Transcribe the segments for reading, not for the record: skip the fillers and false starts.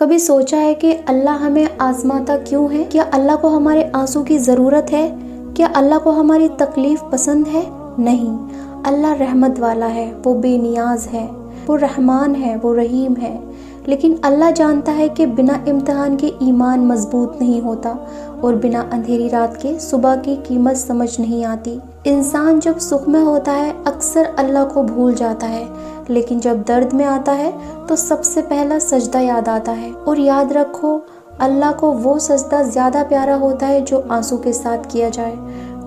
کبھی سوچا ہے کہ اللہ ہمیں آزماتا کیوں ہے؟ کیا اللہ کو ہمارے آنسو کی ضرورت ہے؟ کیا اللہ کو ہماری تکلیف پسند ہے؟ نہیں، اللہ رحمت والا ہے، وہ بے نیاز ہے، وہ رحمان ہے، وہ رحیم ہے۔ لیکن اللہ جانتا ہے کہ بنا امتحان کے ایمان مضبوط نہیں ہوتا، اور بنا اندھیری رات کے صبح کی قیمت سمجھ نہیں آتی۔ انسان جب سکھ میں ہوتا ہے اکثر اللہ کو بھول جاتا ہے، لیکن جب درد میں آتا ہے تو سب سے پہلا سجدہ یاد آتا ہے۔ اور یاد رکھو، اللہ کو وہ سجدہ زیادہ پیارا ہوتا ہے جو آنسو کے ساتھ کیا جائے۔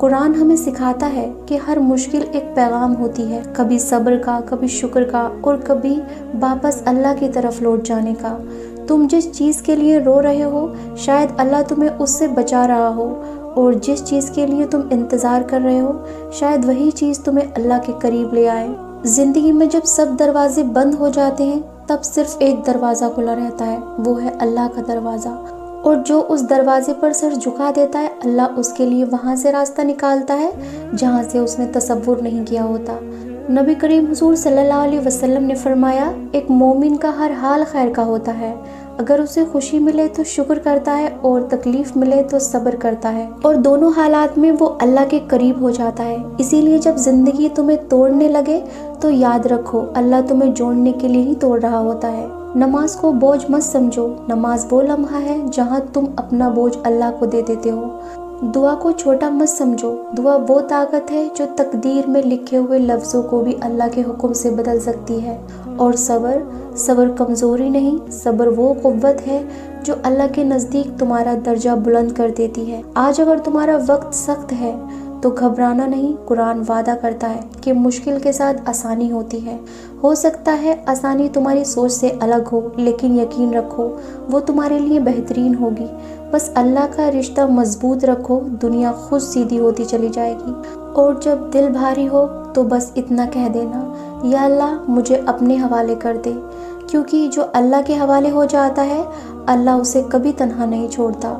قرآن ہمیں سکھاتا ہے کہ ہر مشکل ایک پیغام ہوتی ہے، کبھی صبر کا، کبھی شکر کا، اور کبھی واپس اللہ کی طرف لوٹ جانے کا۔ تم جس چیز کے لیے رو رہے ہو شاید اللہ تمہیں اس سے بچا رہا ہو، اور جس چیز کے لیے تم انتظار کر رہے ہو شاید وہی چیز تمہیں اللہ کے قریب لے آئے۔ زندگی میں جب سب دروازے بند ہو جاتے ہیں تب صرف ایک دروازہ کھلا رہتا ہے، وہ ہے اللہ کا دروازہ، اور جو اس دروازے پر سر جھکا دیتا ہے اللہ اس کے لیے وہاں سے راستہ نکالتا ہے جہاں سے اس نے تصور نہیں کیا ہوتا۔ نبی کریم حضور صلی اللہ علیہ وسلم نے فرمایا، ایک مومن کا ہر حال خیر کا ہوتا ہے، اگر اسے خوشی ملے تو شکر کرتا ہے اور تکلیف ملے تو صبر کرتا ہے، اور دونوں حالات میں وہ اللہ کے قریب ہو جاتا ہے۔ اسی لیے جب زندگی تمہیں توڑنے لگے تو یاد رکھو اللہ تمہیں جوڑنے کے لیے ہی توڑ رہا ہوتا ہے۔ نماز کو بوجھ مت سمجھو، نماز وہ لمحہ ہے جہاں تم اپنا بوجھ اللہ کو دے دیتے ہو۔ دعا کو چھوٹا مت سمجھو، دعا وہ طاقت ہے جو تقدیر میں لکھے ہوئے لفظوں کو بھی اللہ کے حکم سے بدل سکتی ہے۔ اور صبر کمزوری نہیں، صبر وہ قوت ہے جو اللہ کے نزدیک تمہارا درجہ بلند کر دیتی ہے۔ آج اگر تمہارا وقت سخت ہے تو گھبرانا نہیں، قرآن وعدہ کرتا ہے کہ مشکل کے ساتھ آسانی ہوتی ہے۔ ہو سکتا ہے آسانی تمہاری سوچ سے الگ ہو، لیکن یقین رکھو وہ تمہارے لیے بہترین ہوگی۔ بس اللہ کا رشتہ مضبوط رکھو، دنیا خود سیدھی ہوتی چلی جائے گی۔ اور جب دل بھاری ہو تو بس اتنا کہہ دینا، یا اللہ مجھے اپنے حوالے کر دے، کیونکہ جو اللہ کے حوالے ہو جاتا ہے اللہ اسے کبھی تنہا نہیں چھوڑتا۔